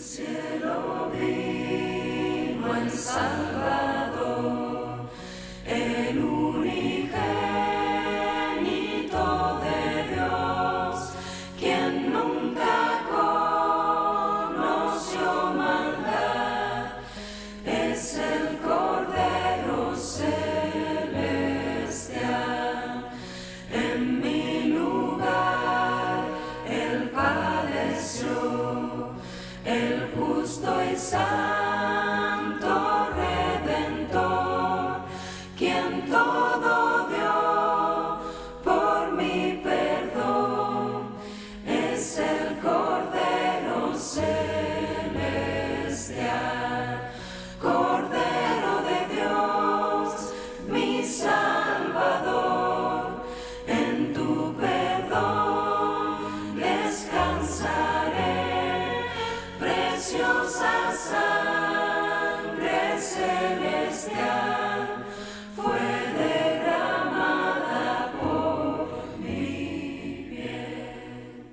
cielo vino el Salvador, el unigénito de Dios, quien nunca conoció maldad, es el Cordero celestial. En mi lugar Él padeció, el justo y santo Redentor, quien todo dio por mi perdón, es el Cordero celestial, Cordero de Dios, mi Salvador. En tu perdón descansaré, preciosa sangre celestial fue derramada por mi bien.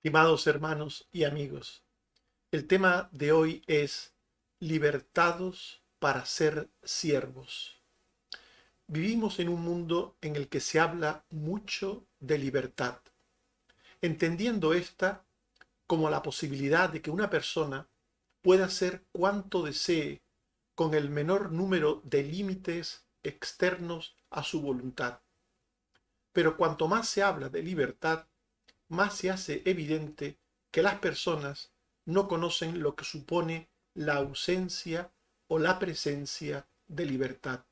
Estimados hermanos y amigos, el tema de hoy es libertados para ser siervos. Vivimos en un mundo en el que se habla mucho de libertad, entendiendo esta como la posibilidad de que una persona pueda hacer cuanto desee con el menor número de límites externos a su voluntad. Pero cuanto más se habla de libertad, más se hace evidente que las personas no conocen lo que supone la ausencia o la presencia de libertad.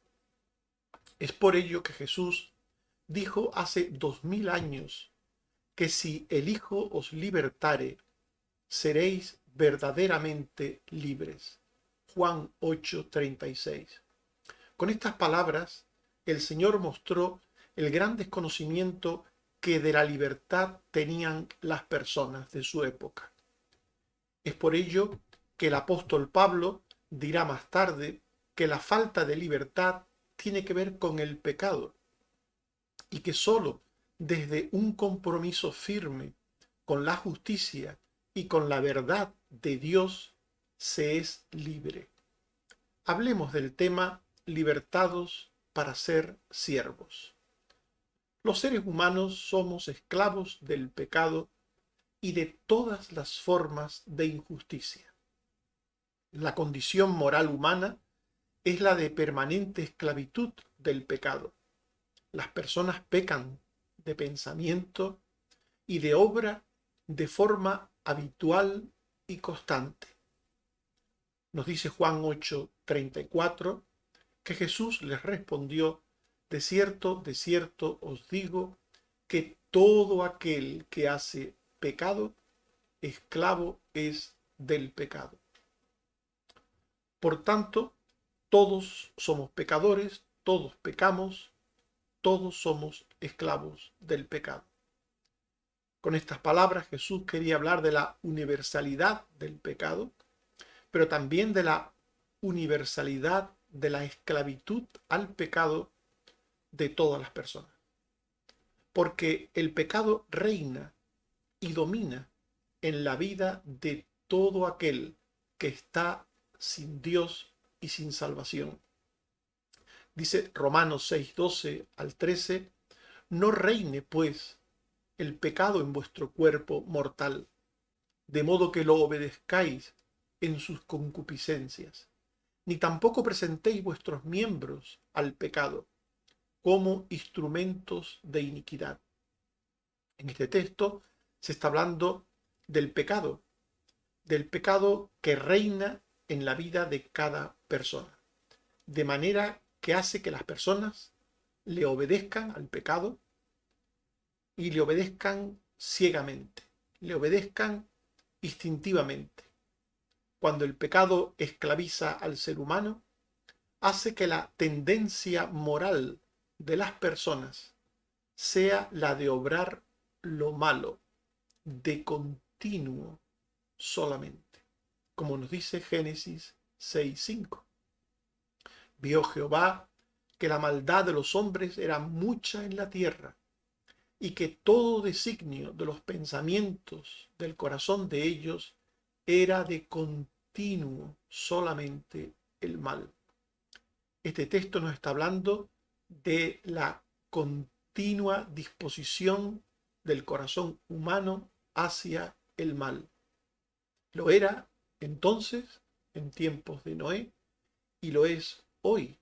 Es por ello que Jesús dijo hace 2000 años que si el Hijo os libertare, seréis verdaderamente libres. Juan 8:36. Con estas palabras, el Señor mostró el gran desconocimiento que de la libertad tenían las personas de su época. Es por ello que el apóstol Pablo dirá más tarde que la falta de libertad tiene que ver con el pecado y que sólo desde un compromiso firme con la justicia y con la verdad de Dios se es libre. Hablemos del tema libertados para ser siervos. Los seres humanos somos esclavos del pecado y de todas las formas de injusticia. La condición moral humana es la de permanente esclavitud del pecado. Las personas pecan de pensamiento y de obra de forma habitual y constante. Nos dice Juan 8:34 que Jesús les respondió: de cierto os digo, que todo aquel que hace pecado, esclavo es del pecado. Por tanto, todos somos pecadores, todos pecamos, todos somos esclavos del pecado. Con estas palabras Jesús quería hablar de la universalidad del pecado, pero también de la universalidad de la esclavitud al pecado de todas las personas. Porque el pecado reina y domina en la vida de todo aquel que está sin Dios y sin salvación. Dice Romanos 6:12 al 13, no reine pues el pecado en vuestro cuerpo mortal, de modo que lo obedezcáis en sus concupiscencias, ni tampoco presentéis vuestros miembros al pecado como instrumentos de iniquidad. En este texto se está hablando del pecado que reina en la vida de cada persona, de manera que hace que las personas le obedezcan al pecado y le obedezcan ciegamente, le obedezcan instintivamente. Cuando el pecado esclaviza al ser humano, hace que la tendencia moral de las personas sea la de obrar lo malo de continuo solamente, como nos dice Génesis 6:5. Vio Jehová que la maldad de los hombres era mucha en la tierra, y que todo designio de los pensamientos del corazón de ellos era de continuo solamente el mal. Este texto nos está hablando de la continua disposición del corazón humano hacia el mal. Lo era entonces, en tiempos de Noé, y lo es hoy.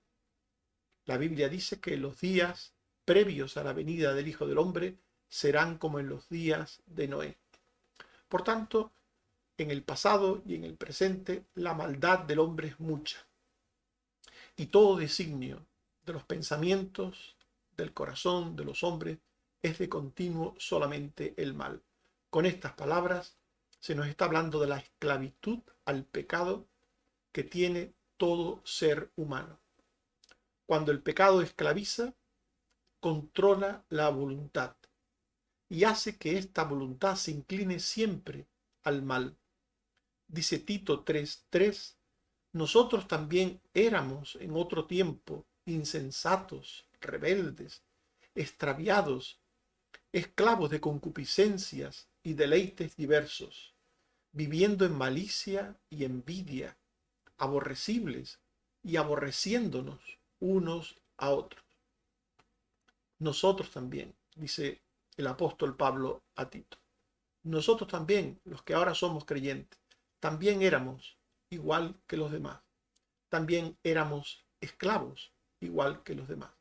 La Biblia dice que los días previos a la venida del Hijo del Hombre serán como en los días de Noé. Por tanto, en el pasado y en el presente, la maldad del hombre es mucha. Y todo designio de los pensamientos, del corazón de los hombres, es de continuo solamente el mal. Con estas palabras se nos está hablando de la esclavitud al pecado que tiene todo ser humano. Cuando el pecado esclaviza, controla la voluntad y hace que esta voluntad se incline siempre al mal. Dice Tito 3:3, nosotros también éramos en otro tiempo insensatos, rebeldes, extraviados, esclavos de concupiscencias y deleites diversos, viviendo en malicia y envidia, aborrecibles y aborreciéndonos unos a otros. Nosotros también, dice el apóstol Pablo a Tito, nosotros también, los que ahora somos creyentes, también éramos igual que los demás. También éramos esclavos igual que los demás,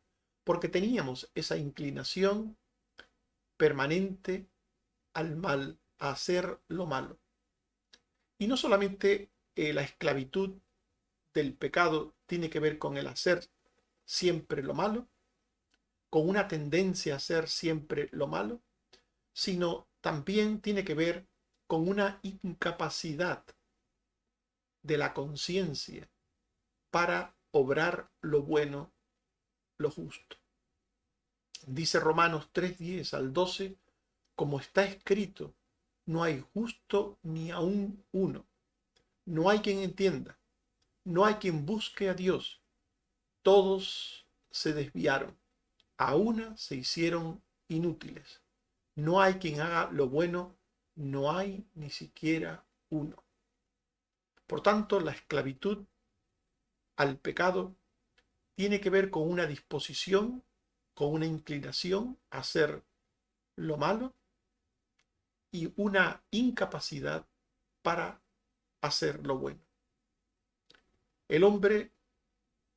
porque teníamos esa inclinación permanente al mal, a hacer lo malo. Y no solamente la esclavitud del pecado tiene que ver con el hacer siempre lo malo, con una tendencia a hacer siempre lo malo, sino también tiene que ver con una incapacidad de la conciencia para obrar lo bueno, lo justo. Dice Romanos 3:10 al 12, como está escrito, no hay justo ni aun uno, no hay quien entienda, no hay quien busque a Dios, todos se desviaron, a una se hicieron inútiles, no hay quien haga lo bueno, no hay ni siquiera uno. Por tanto, la esclavitud al pecado tiene que ver con una disposición con una inclinación a hacer lo malo y una incapacidad para hacer lo bueno. El hombre,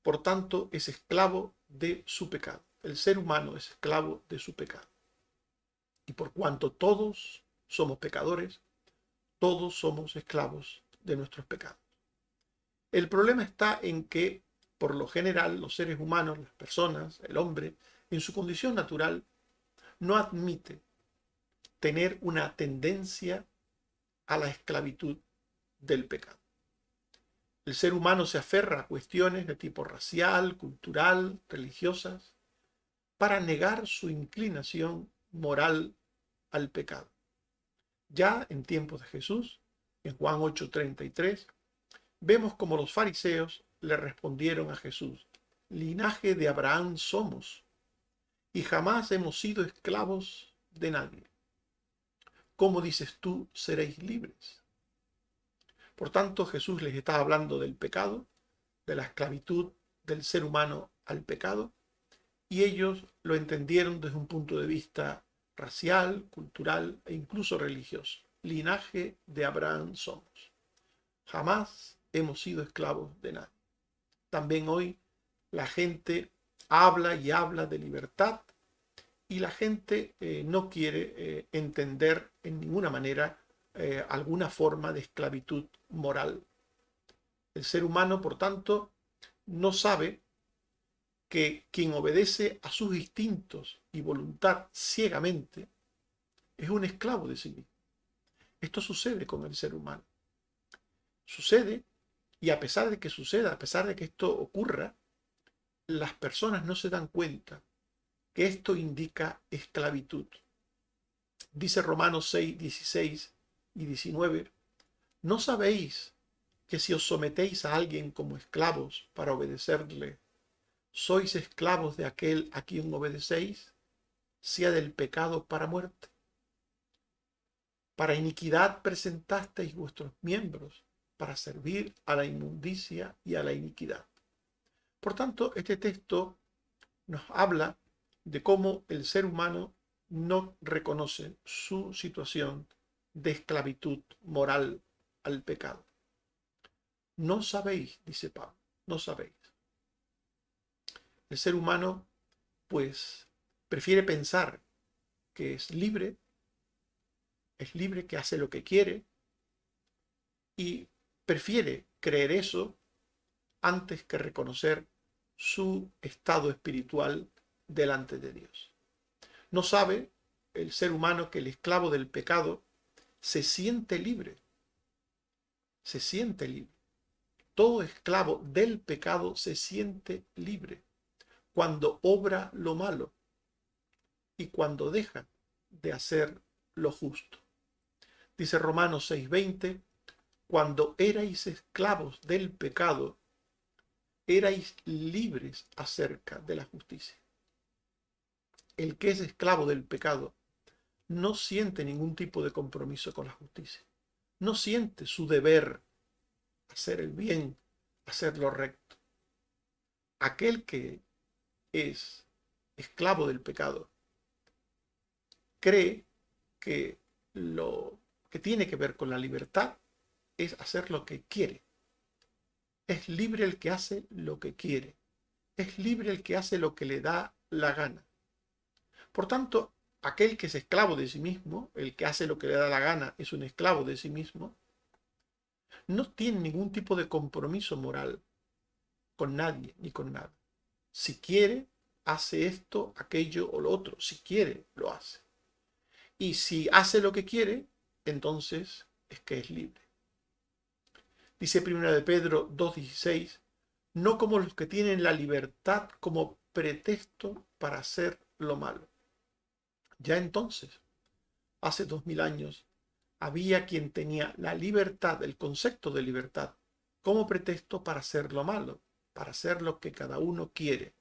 por tanto, es esclavo de su pecado. El ser humano es esclavo de su pecado. Y por cuanto todos somos pecadores, todos somos esclavos de nuestros pecados. El problema está en que, por lo general, los seres humanos, las personas, el hombre, en su condición natural, no admite tener una tendencia a la esclavitud del pecado. El ser humano se aferra a cuestiones de tipo racial, cultural, religiosas, para negar su inclinación moral al pecado. Ya en tiempos de Jesús, en Juan 8:33, vemos como los fariseos le respondieron a Jesús: linaje de Abraham somos, y jamás hemos sido esclavos de nadie. ¿Cómo dices tú seréis libres? Por tanto, Jesús les está hablando del pecado, de la esclavitud del ser humano al pecado, y ellos lo entendieron desde un punto de vista racial, cultural e incluso religioso. Linaje de Abraham somos. Jamás hemos sido esclavos de nadie. También hoy la gente habla y habla de libertad y la gente no quiere entender en ninguna manera alguna forma de esclavitud moral. El ser humano, por tanto, no sabe que quien obedece a sus instintos y voluntad ciegamente es un esclavo de sí mismo. Esto sucede con el ser humano. Sucede, y a pesar de que suceda, a pesar de que esto ocurra, las personas no se dan cuenta que esto indica esclavitud. Dice Romanos 6, 16 y 19, ¿no sabéis que si os sometéis a alguien como esclavos para obedecerle, sois esclavos de aquel a quien obedecéis, sea del pecado para muerte? Para iniquidad presentasteis vuestros miembros, para servir a la inmundicia y a la iniquidad. Por tanto, este texto nos habla de cómo el ser humano no reconoce su situación de esclavitud moral al pecado. No sabéis, dice Pablo, no sabéis. El ser humano, pues, prefiere pensar que es libre, que hace lo que quiere, y prefiere creer eso antes que reconocer su estado espiritual delante de Dios. No sabe el ser humano que el esclavo del pecado se siente libre. Se siente libre. Todo esclavo del pecado se siente libre cuando obra lo malo y cuando deja de hacer lo justo. Dice Romanos 6:20, cuando erais esclavos del pecado, erais libres acerca de la justicia. El que es esclavo del pecado no siente ningún tipo de compromiso con la justicia. No siente su deber hacer el bien, hacer lo recto. Aquel que es esclavo del pecado cree que lo que tiene que ver con la libertad es hacer lo que quiere. Es libre el que hace lo que quiere. Es libre el que hace lo que le da la gana. Por tanto, aquel que es esclavo de sí mismo, el que hace lo que le da la gana es un esclavo de sí mismo, no tiene ningún tipo de compromiso moral con nadie ni con nada. Si quiere, hace esto, aquello o lo otro. Si quiere, lo hace. Y si hace lo que quiere, entonces es que es libre. Dice 1 de Pedro 2:16, no como los que tienen la libertad como pretexto para hacer lo malo. Ya entonces, hace 2000 años, había quien tenía la libertad, el concepto de libertad, como pretexto para hacer lo malo, para hacer lo que cada uno quiere.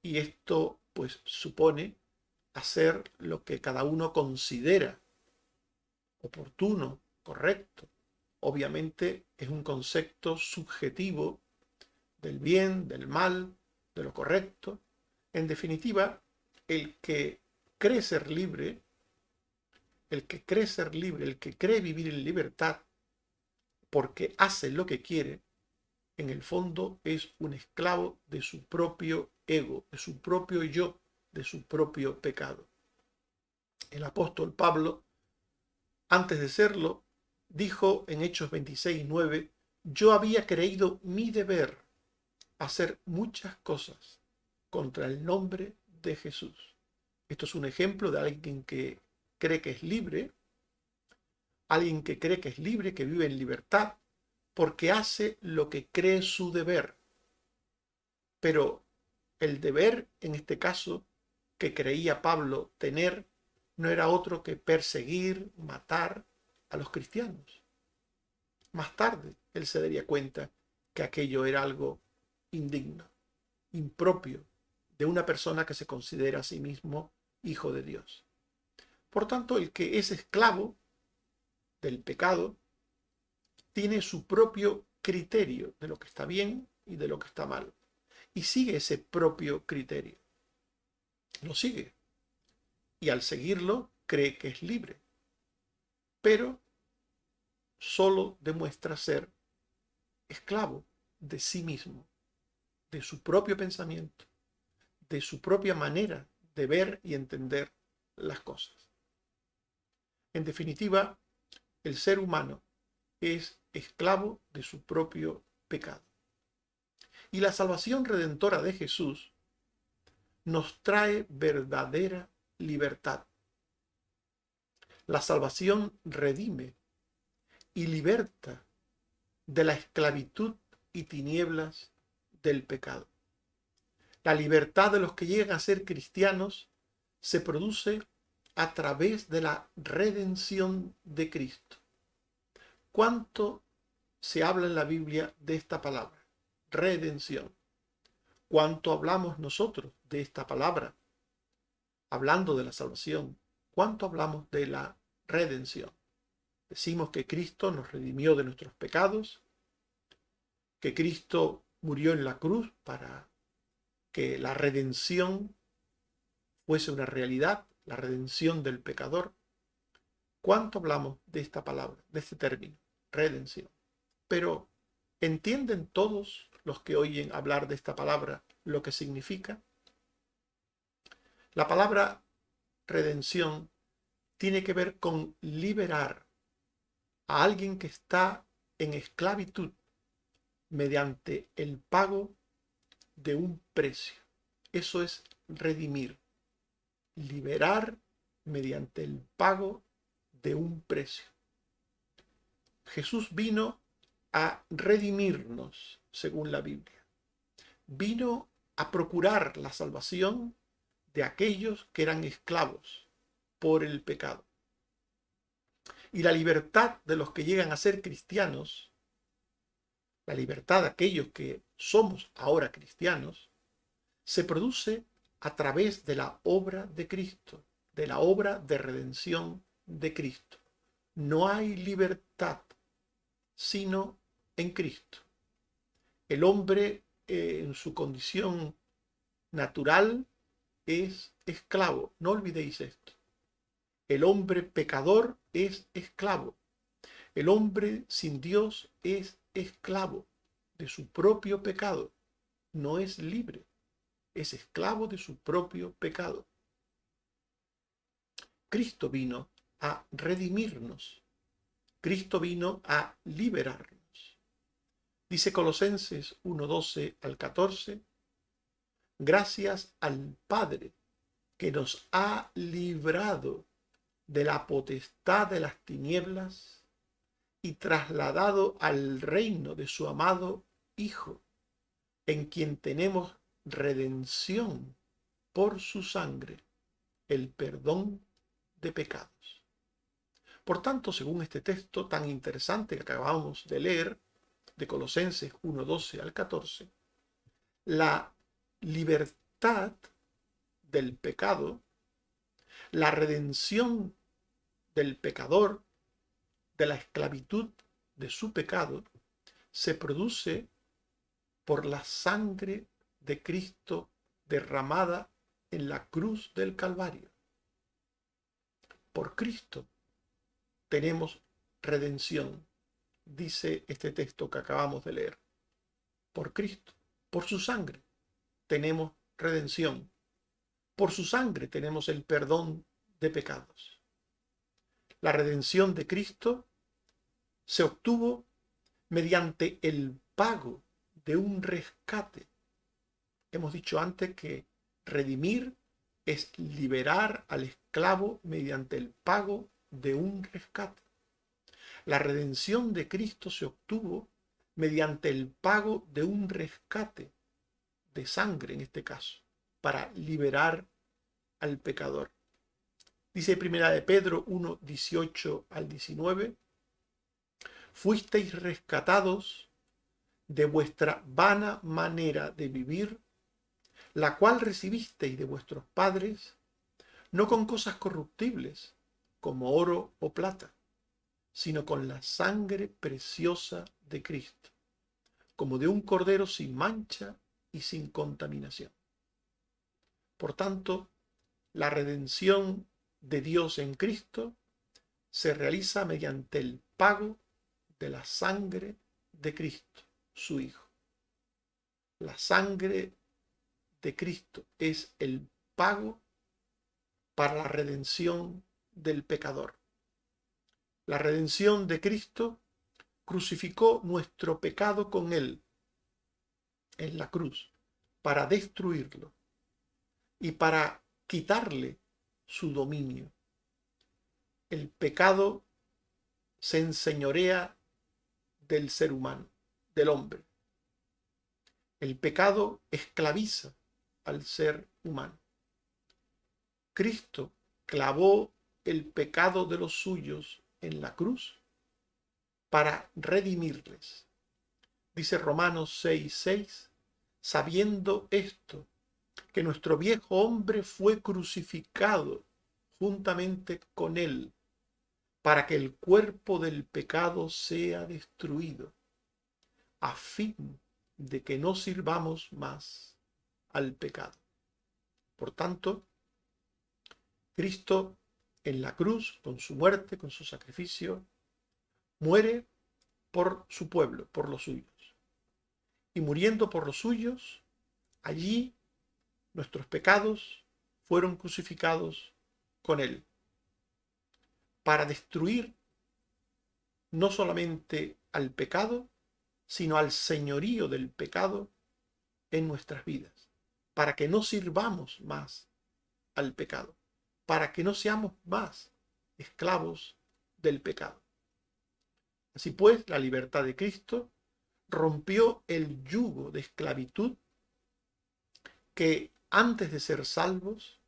Y esto, pues, supone hacer lo que cada uno considera oportuno, correcto. Obviamente es un concepto subjetivo del bien, del mal, de lo correcto, En definitiva, el que cree ser libre, el que cree ser libre, el que cree vivir en libertad porque hace lo que quiere, en el fondo es un esclavo de su propio ego, de su propio yo, de su propio pecado. El apóstol Pablo, antes de serlo, dijo en Hechos 26:9, yo había creído mi deber hacer muchas cosas contra el nombre de Jesús. Esto es un ejemplo de alguien que cree que es libre, alguien que cree que es libre, que vive en libertad, porque hace lo que cree su deber. Pero el deber, en este caso, que creía Pablo tener, no era otro que perseguir, matar a los cristianos. Más tarde, él se daría cuenta que aquello era algo indigno, impropio de una persona que se considera a sí mismo hijo de Dios. Por tanto, el que es esclavo del pecado tiene su propio criterio de lo que está bien y de lo que está mal. Y sigue ese propio criterio. Lo sigue. Y al seguirlo, cree que es libre. Pero solo demuestra ser esclavo de sí mismo, de su propio pensamiento, de su propia manera de ver y entender las cosas. En definitiva, el ser humano es esclavo de su propio pecado. Y la salvación redentora de Jesús nos trae verdadera libertad. La salvación redime y liberta de la esclavitud y tinieblas del pecado. La libertad de los que llegan a ser cristianos se produce a través de la redención de Cristo. ¿Cuánto se habla en la Biblia de esta palabra? Redención. ¿Cuánto hablamos nosotros de esta palabra? Hablando de la salvación. ¿Cuánto hablamos de la redención? Decimos que Cristo nos redimió de nuestros pecados, que Cristo murió en la cruz para que la redención fuese una realidad, la redención del pecador. ¿Cuánto hablamos de esta palabra, de este término, redención? Pero, ¿entienden todos los que oyen hablar de esta palabra lo que significa? La palabra redención tiene que ver con liberar a alguien que está en esclavitud mediante el pago de un precio. Eso es redimir. Liberar mediante el pago de un precio. Jesús vino a redimirnos, según la Biblia. Vino a procurar la salvación de aquellos que eran esclavos por el pecado. Y la libertad de los que llegan a ser cristianos, la libertad de aquellos que somos ahora cristianos, se produce a través de la obra de Cristo, de la obra de redención de Cristo. No hay libertad sino en Cristo. El hombre en su condición natural es esclavo. No olvidéis esto. El hombre pecador es esclavo. El hombre sin Dios es esclavo de su propio pecado. No es libre. Es esclavo de su propio pecado. Cristo vino a redimirnos. Cristo vino a liberarnos. Dice Colosenses 1:12 al 14, gracias al Padre que nos ha librado de la potestad de las tinieblas y trasladado al reino de su amado Hijo, en quien tenemos redención por su sangre, el perdón de pecados. Por tanto, según este texto tan interesante que acabamos de leer, de Colosenses 1:12 al 14, la libertad del pecado, la redención del pecador, de la esclavitud de su pecado, se produce por la sangre de Cristo derramada en la cruz del Calvario. Por Cristo tenemos redención, dice este texto que acabamos de leer. Por Cristo, por su sangre, tenemos redención. Por su sangre tenemos el perdón de pecados. La redención de Cristo se obtuvo mediante el pago de un rescate. Hemos dicho antes que redimir es liberar al esclavo mediante el pago de un rescate. La redención de Cristo se obtuvo mediante el pago de un rescate de sangre, en este caso, para liberar al pecador. Dice primera de Pedro 1, 18 al 19, fuisteis rescatados de vuestra vana manera de vivir, la cual recibisteis de vuestros padres, no con cosas corruptibles, como oro o plata, sino con la sangre preciosa de Cristo, como de un cordero sin mancha y sin contaminación. Por tanto, la redención de Dios en Cristo se realiza mediante el pago de la sangre de Cristo, su Hijo. La sangre de Cristo es el pago para la redención del pecador. La redención de Cristo crucificó nuestro pecado con él en la cruz para destruirlo y para quitarle su dominio. El pecado se enseñorea del ser humano, del hombre. El pecado esclaviza al ser humano. Cristo clavó el pecado de los suyos en la cruz para redimirles. Dice Romanos 6:6, sabiendo esto, que nuestro viejo hombre fue crucificado juntamente con él, para que el cuerpo del pecado sea destruido, a fin de que no sirvamos más al pecado. Por tanto, Cristo en la cruz, con su muerte, con su sacrificio, muere por su pueblo, por los suyos. Y muriendo por los suyos, allí nuestros pecados fueron crucificados con él, para destruir no solamente al pecado, sino al señorío del pecado en nuestras vidas, para que no sirvamos más al pecado, para que no seamos más esclavos del pecado. Así pues, la libertad de Cristo rompió el yugo de esclavitud que antes de ser salvos,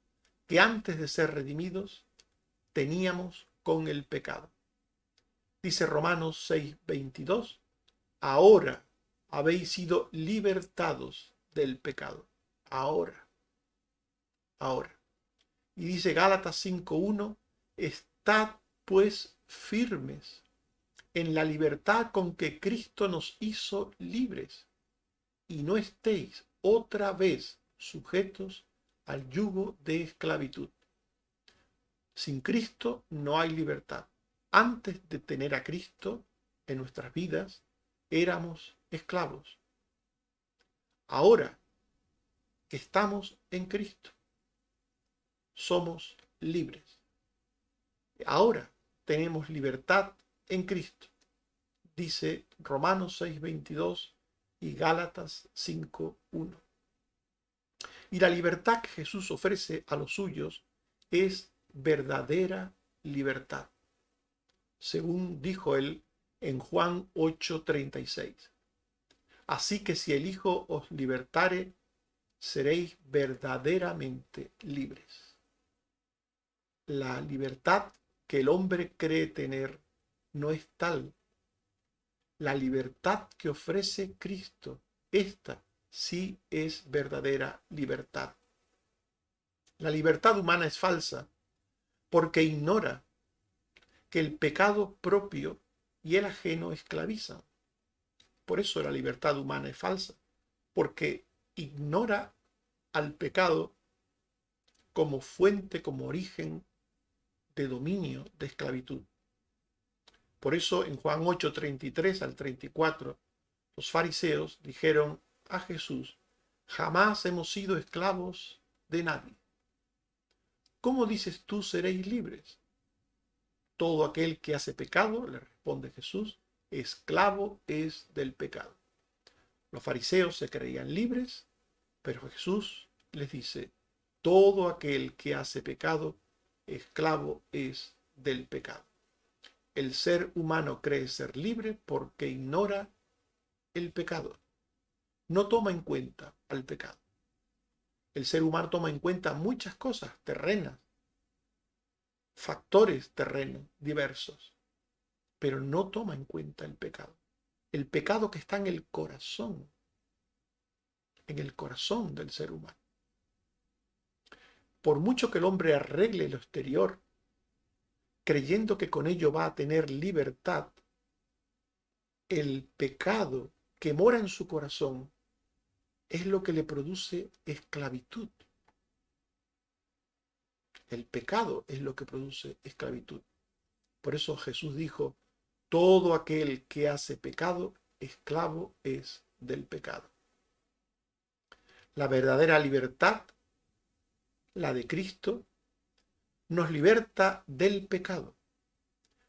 que antes de ser redimidos, teníamos con el pecado. Dice Romanos 6:22, ahora habéis sido libertados del pecado. Ahora. Y dice Gálatas 5:1, estad pues firmes en la libertad con que Cristo nos hizo libres, y no estéis otra vez sujetos al yugo de esclavitud. Sin Cristo no hay libertad. Antes de tener a Cristo en nuestras vidas, éramos esclavos. Ahora que estamos en Cristo, somos libres. Ahora tenemos libertad en Cristo, dice Romanos 6:22 y Gálatas 5:1. Y la libertad que Jesús ofrece a los suyos es verdadera libertad, según dijo él en Juan 8:36. Así que si el Hijo os libertare, seréis verdaderamente libres. La libertad que el hombre cree tener no es tal. La libertad que ofrece Cristo, esta sí es verdadera libertad. La libertad humana es falsa porque ignora que el pecado propio y el ajeno esclavizan. Por eso la libertad humana es falsa, porque ignora al pecado como fuente, como origen de dominio, de esclavitud. Por eso en Juan 8, 33 al 34, los fariseos dijeron a Jesús: jamás hemos sido esclavos de nadie. ¿Cómo dices tú seréis libres? Todo aquel que hace pecado, le responde Jesús, esclavo es del pecado. Los fariseos se creían libres, pero Jesús les dice: todo aquel que hace pecado, esclavo es del pecado. El ser humano cree ser libre porque ignora el pecado. No toma en cuenta al pecado. El ser humano toma en cuenta muchas cosas terrenas, factores terrenos diversos, pero no toma en cuenta el pecado. El pecado que está en el corazón del ser humano. Por mucho que el hombre arregle lo exterior, creyendo que con ello va a tener libertad, el pecado que mora en su corazón es lo que le produce esclavitud. El pecado es lo que produce esclavitud. Por eso Jesús dijo: todo aquel que hace pecado, esclavo es del pecado. La verdadera libertad, la de Cristo, nos liberta del pecado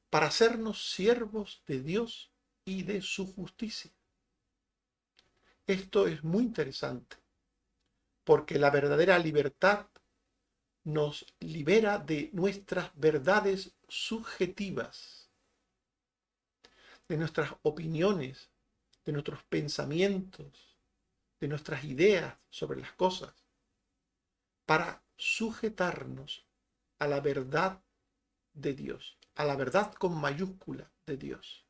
para hacernos siervos de Dios y de su justicia. Esto es muy interesante, porque la verdadera libertad nos libera de nuestras verdades subjetivas, de nuestras opiniones, de nuestros pensamientos, de nuestras ideas sobre las cosas, para sujetarnos a la verdad de Dios, a la verdad con mayúscula de Dios.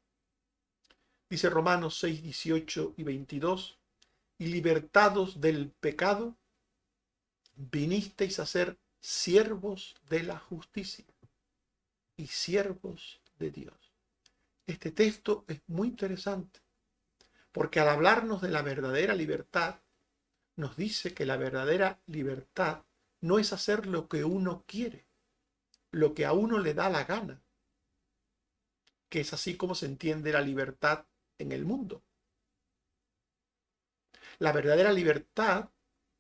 Dice Romanos 6, 18 y 22, y libertados del pecado, vinisteis a ser siervos de la justicia y siervos de Dios. Este texto es muy interesante, porque al hablarnos de la verdadera libertad, nos dice que la verdadera libertad no es hacer lo que uno quiere, lo que a uno le da la gana, que es así como se entiende la libertad en el mundo. La verdadera libertad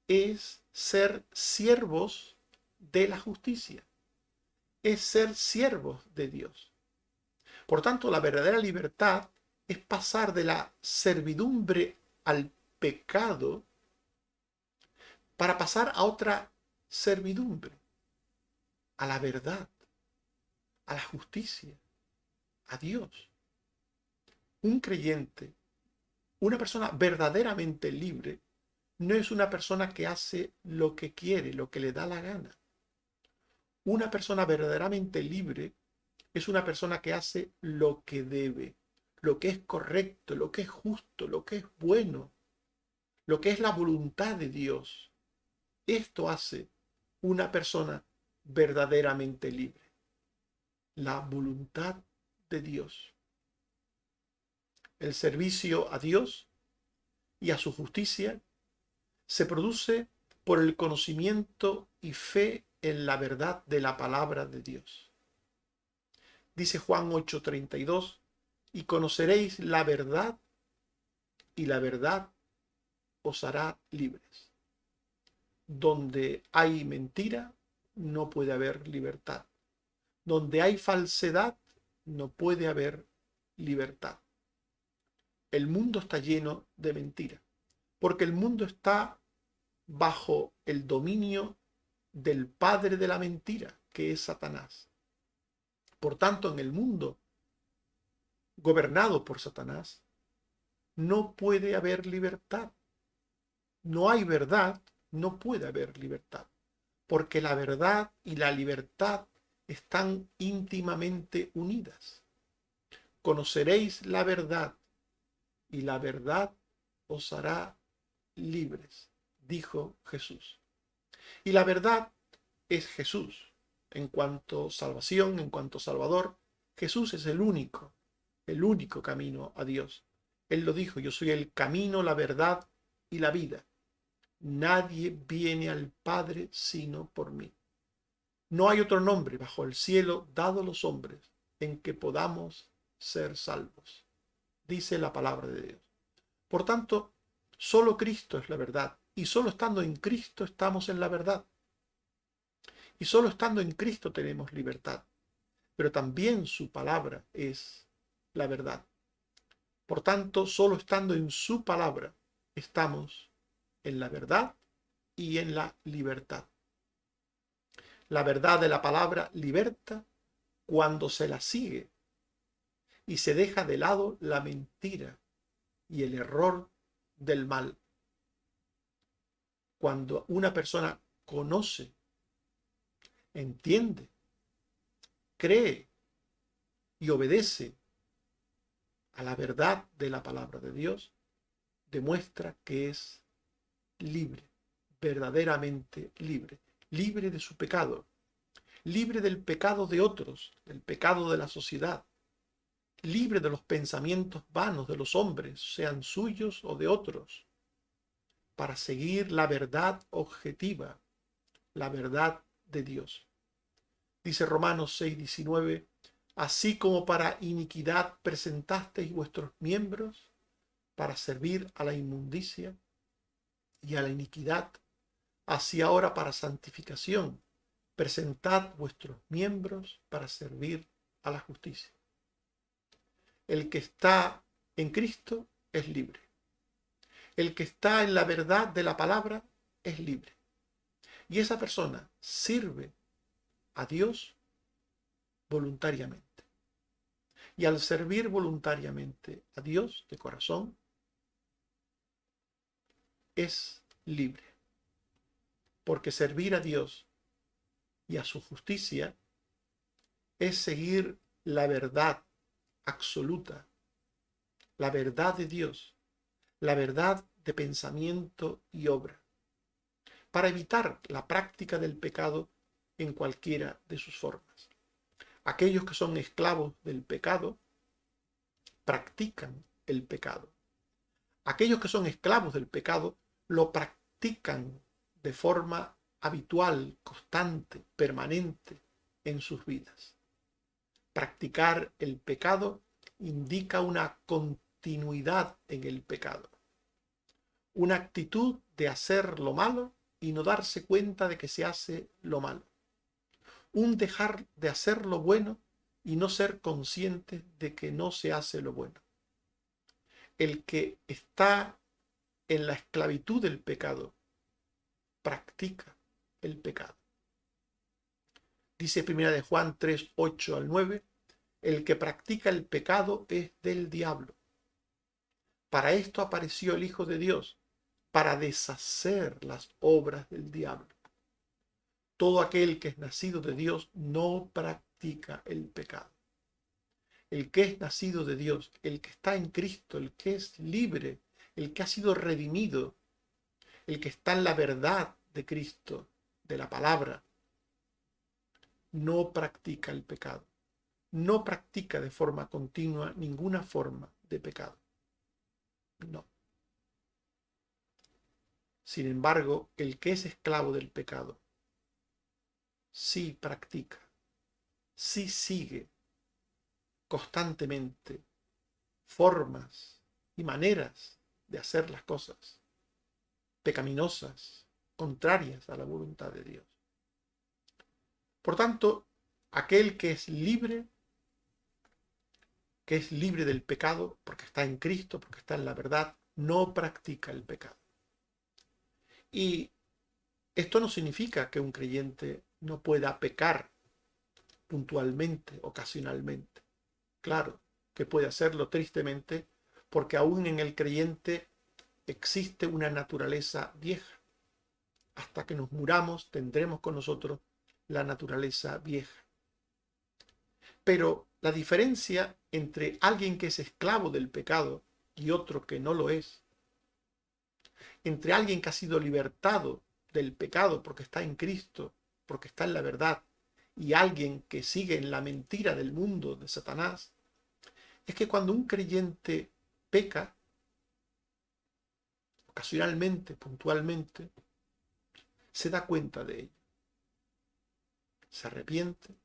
es ser siervos de la justicia, es ser siervos de Dios. Por tanto, la verdadera libertad es pasar de la servidumbre al pecado para pasar a otra servidumbre, a la verdad, a la justicia, a Dios. Un creyente, una persona verdaderamente libre, no es una persona que hace lo que quiere, lo que le da la gana. Una persona verdaderamente libre es una persona que hace lo que debe, lo que es correcto, lo que es justo, lo que es bueno, lo que es la voluntad de Dios. Esto hace una persona verdaderamente libre. La voluntad de Dios. El servicio a Dios y a su justicia se produce por el conocimiento y fe en la verdad de la palabra de Dios. Dice Juan 8:32, y conoceréis la verdad, y la verdad os hará libres. Donde hay mentira, no puede haber libertad. Donde hay falsedad, no puede haber libertad. El mundo está lleno de mentira, porque el mundo está bajo el dominio del padre de la mentira, que es Satanás. Por tanto, en el mundo gobernado por Satanás, no puede haber libertad. No hay verdad, no puede haber libertad, porque la verdad y la libertad están íntimamente unidas. Conoceréis la verdad, y la verdad os hará libres, dijo Jesús. Y la verdad es Jesús. En cuanto salvación, en cuanto Salvador, Jesús es el único camino a Dios. Él lo dijo: yo soy el camino, la verdad y la vida. Nadie viene al Padre sino por mí. No hay otro nombre bajo el cielo dado a los hombres en que podamos ser salvos, dice la palabra de Dios. Por tanto, solo Cristo es la verdad, y solo estando en Cristo estamos en la verdad. Y solo estando en Cristo tenemos libertad, pero también su palabra es la verdad. Por tanto, solo estando en su palabra estamos en la verdad y en la libertad. La verdad de la palabra liberta cuando se la sigue y se deja de lado la mentira y el error del mal. Cuando una persona conoce, entiende, cree y obedece a la verdad de la palabra de Dios, demuestra que es libre, verdaderamente libre, libre de su pecado, libre del pecado de otros, del pecado de la sociedad, libre de los pensamientos vanos de los hombres, sean suyos o de otros, para seguir la verdad objetiva, la verdad de Dios. Dice Romanos 6:19, así como para iniquidad presentasteis vuestros miembros para servir a la inmundicia y a la iniquidad, así ahora para santificación presentad vuestros miembros para servir a la justicia. El que está en Cristo es libre. El que está en la verdad de la palabra es libre. Y esa persona sirve a Dios voluntariamente. Y al servir voluntariamente a Dios de corazón, es libre. Porque servir a Dios y a su justicia es seguir la verdad absoluta, la verdad de Dios, la verdad de pensamiento y obra, para evitar la práctica del pecado en cualquiera de sus formas. Aquellos que son esclavos del pecado practican el pecado. Aquellos que son esclavos del pecado lo practican de forma habitual, constante, permanente en sus vidas. Practicar el pecado indica una continuidad en el pecado, una actitud de hacer lo malo y no darse cuenta de que se hace lo malo, un dejar de hacer lo bueno y no ser consciente de que no se hace lo bueno. El que está en la esclavitud del pecado practica el pecado. Dice 1 de Juan 3, 8 al 9, el que practica el pecado es del diablo. Para esto apareció el Hijo de Dios, para deshacer las obras del diablo. Todo aquel que es nacido de Dios no practica el pecado. El que es nacido de Dios, el que está en Cristo, el que es libre, el que ha sido redimido, el que está en la verdad de Cristo, de la palabra, no practica el pecado. No practica de forma continua ninguna forma de pecado. No. Sin embargo, el que es esclavo del pecado, sí practica, sí sigue constantemente formas y maneras de hacer las cosas pecaminosas, contrarias a la voluntad de Dios. Por tanto, aquel que es libre del pecado, porque está en Cristo, porque está en la verdad, no practica el pecado. Y esto no significa que un creyente no pueda pecar puntualmente, ocasionalmente. Claro que puede hacerlo tristemente, porque aún en el creyente existe una naturaleza vieja. Hasta que nos muramos tendremos con nosotros la naturaleza vieja. Pero la diferencia entre alguien que es esclavo del pecado y otro que no lo es, entre alguien que ha sido libertado del pecado porque está en Cristo, porque está en la verdad, y alguien que sigue en la mentira del mundo de Satanás, es que cuando un creyente peca, ocasionalmente, puntualmente, se da cuenta de ello. Se arrepiente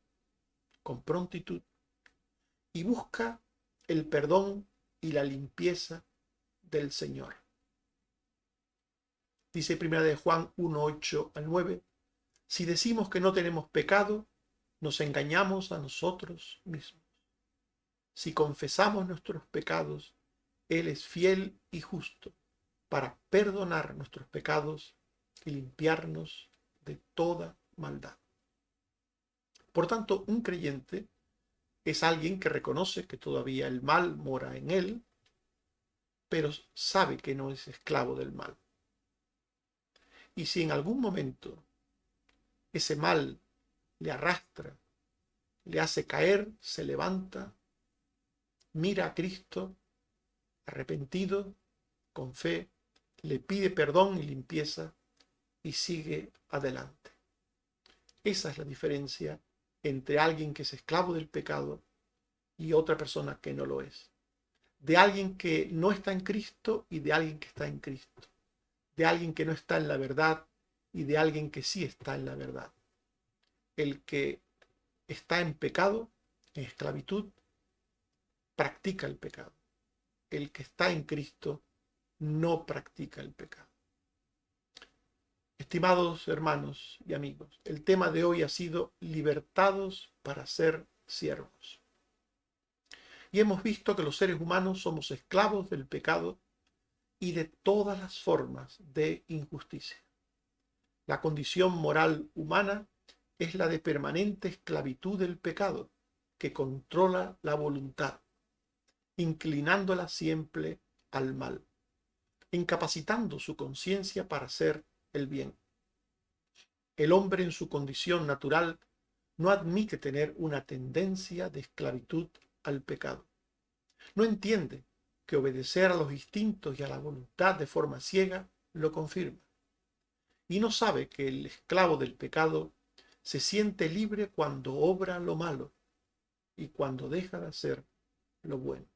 con prontitud y busca el perdón y la limpieza del Señor. Dice 1 de Juan 1, 8 al 9, si decimos que no tenemos pecado, nos engañamos a nosotros mismos. Si confesamos nuestros pecados, Él es fiel y justo para perdonar nuestros pecados y limpiarnos de toda maldad. Por tanto, un creyente es alguien que reconoce que todavía el mal mora en él, pero sabe que no es esclavo del mal. Y si en algún momento ese mal le arrastra, le hace caer, se levanta, mira a Cristo, arrepentido, con fe, le pide perdón y limpieza y sigue adelante. Esa es la diferencia entre alguien que es esclavo del pecado y otra persona que no lo es. De alguien que no está en Cristo y de alguien que está en Cristo. De alguien que no está en la verdad y de alguien que sí está en la verdad. El que está en pecado, en esclavitud, practica el pecado. El que está en Cristo no practica el pecado. Estimados hermanos y amigos, el tema de hoy ha sido libertados para ser siervos. Y hemos visto que los seres humanos somos esclavos del pecado y de todas las formas de injusticia. La condición moral humana es la de permanente esclavitud del pecado, que controla la voluntad, inclinándola siempre al mal, incapacitando su conciencia para hacer el bien. El hombre en su condición natural no admite tener una tendencia de esclavitud al pecado. No entiende que obedecer a los instintos y a la voluntad de forma ciega lo confirma. Y no sabe que el esclavo del pecado se siente libre cuando obra lo malo y cuando deja de hacer lo bueno.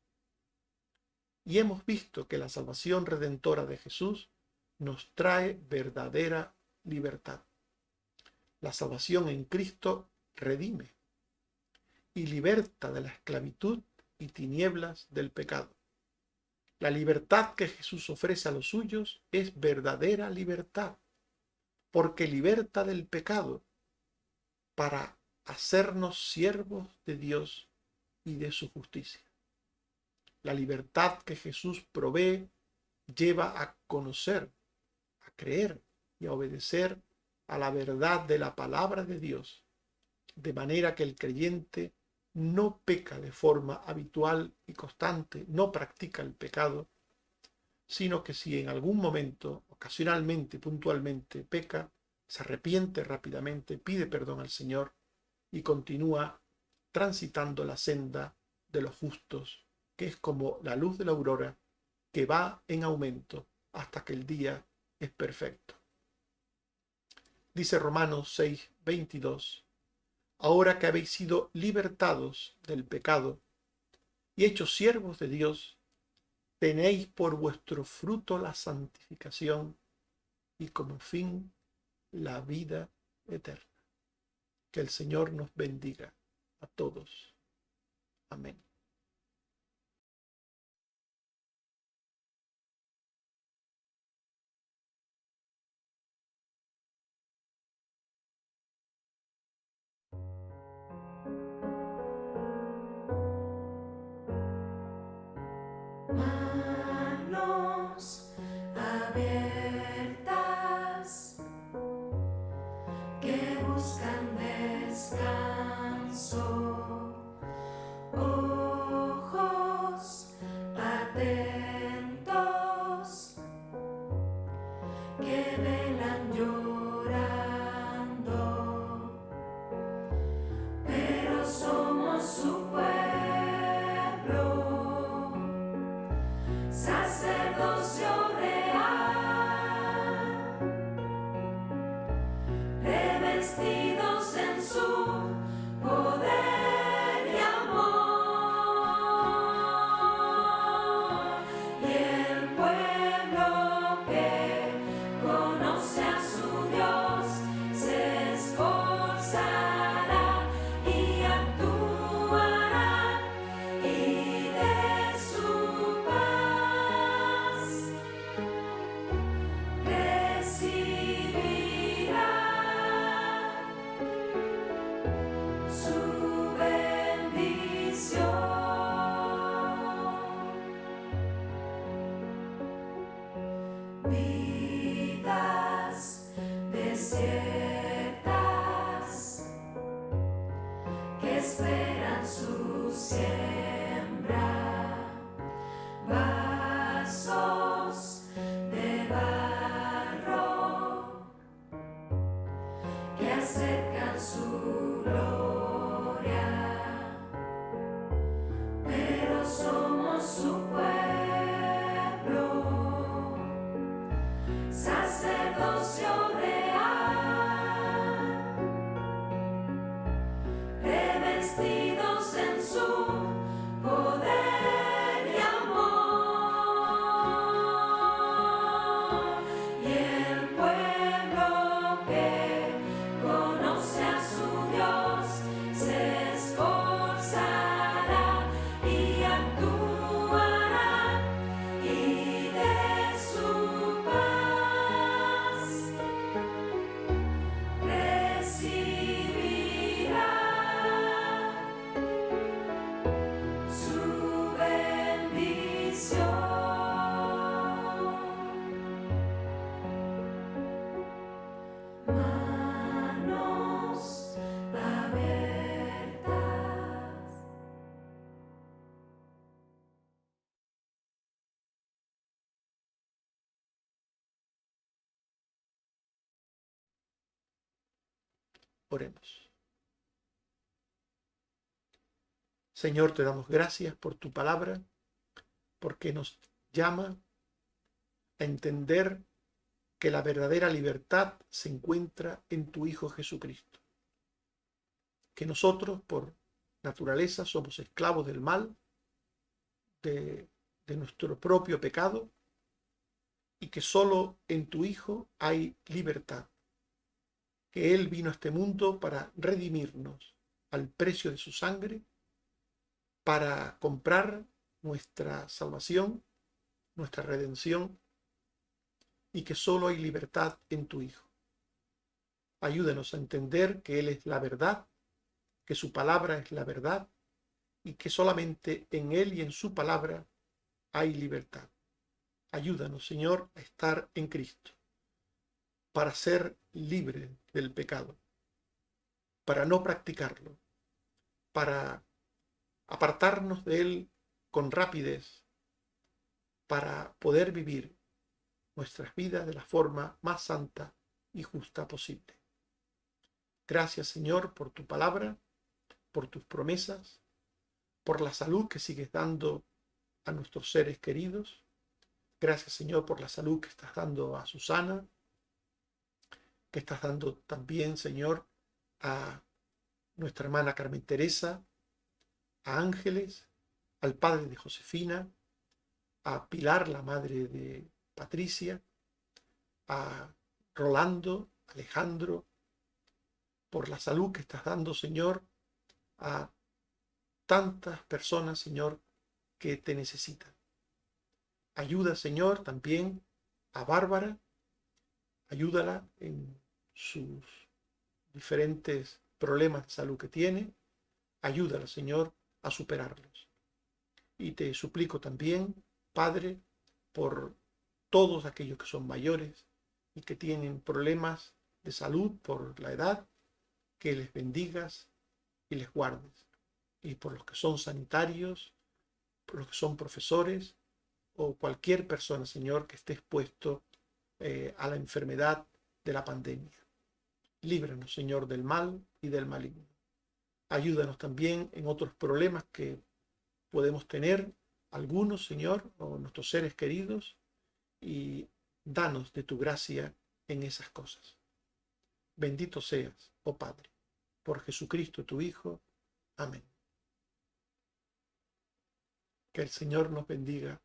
Y hemos visto que la salvación redentora de Jesús nos trae verdadera libertad. La salvación en Cristo redime y liberta de la esclavitud y tinieblas del pecado. La libertad que Jesús ofrece a los suyos es verdadera libertad, porque liberta del pecado para hacernos siervos de Dios y de su justicia. La libertad que Jesús provee lleva a conocer, a creer y a obedecer a la verdad de la palabra de Dios, de manera que el creyente no peca de forma habitual y constante, no practica el pecado, sino que si en algún momento, ocasionalmente, puntualmente, peca, se arrepiente rápidamente, pide perdón al Señor y continúa transitando la senda de los justos, que es como la luz de la aurora que va en aumento hasta que el día es perfecto. Dice Romanos 6:22, ahora que habéis sido libertados del pecado y hechos siervos de Dios, tenéis por vuestro fruto la santificación y como fin la vida eterna. Que el Señor nos bendiga a todos. Amén. Manos abiertas que buscan descanso, ojos atentos que velan llorando, pero somos su pueblo. Sacerdocio real, revestidos en su poder y amor, y el pueblo que acercan su gloria, pero somos su pueblo, sacerdocio real, revestidos en su poder y amor, y el pueblo que conoce a su Dios se esforzará y actuará, y de su paz recibirá su bendición. Manos abiertas. Oremos. Señor, te damos gracias por tu palabra, porque nos llama a entender que la verdadera libertad se encuentra en tu Hijo Jesucristo. Que nosotros, por naturaleza, somos esclavos del mal, de nuestro propio pecado, y que solo en tu Hijo hay libertad. Que Él vino a este mundo para redimirnos al precio de su sangre, para comprar nuestra salvación, nuestra redención, y que solo hay libertad en tu Hijo. Ayúdanos a entender que Él es la verdad, que su palabra es la verdad, y que solamente en Él y en su palabra hay libertad. Ayúdanos, Señor, a estar en Cristo, para ser libres del pecado, para no practicarlo, para apartarnos de él con rapidez, para poder vivir nuestras vidas de la forma más santa y justa posible. Gracias, Señor, por tu palabra, por tus promesas, por la salud que sigues dando a nuestros seres queridos. Gracias, Señor, por la salud que estás dando a Susana, que estás dando también, Señor, a nuestra hermana Carmen Teresa, a Ángeles, al padre de Josefina, a Pilar, la madre de Patricia, a Rolando, Alejandro, por la salud que estás dando, Señor, a tantas personas, Señor, que te necesitan. Ayuda, Señor, también a Bárbara, ayúdala en sus diferentes problemas de salud que tiene, ayúdala, Señor, a superarlos. Y te suplico también, Padre, por todos aquellos que son mayores y que tienen problemas de salud por la edad, que les bendigas y les guardes. Y por los que son sanitarios, por los que son profesores o cualquier persona, Señor, que esté expuesto a la enfermedad de la pandemia. Líbranos, Señor, del mal y del maligno. Ayúdanos también en otros problemas que podemos tener, algunos, Señor, o nuestros seres queridos, y danos de tu gracia en esas cosas. Bendito seas, oh Padre, por Jesucristo tu Hijo. Amén. Que el Señor nos bendiga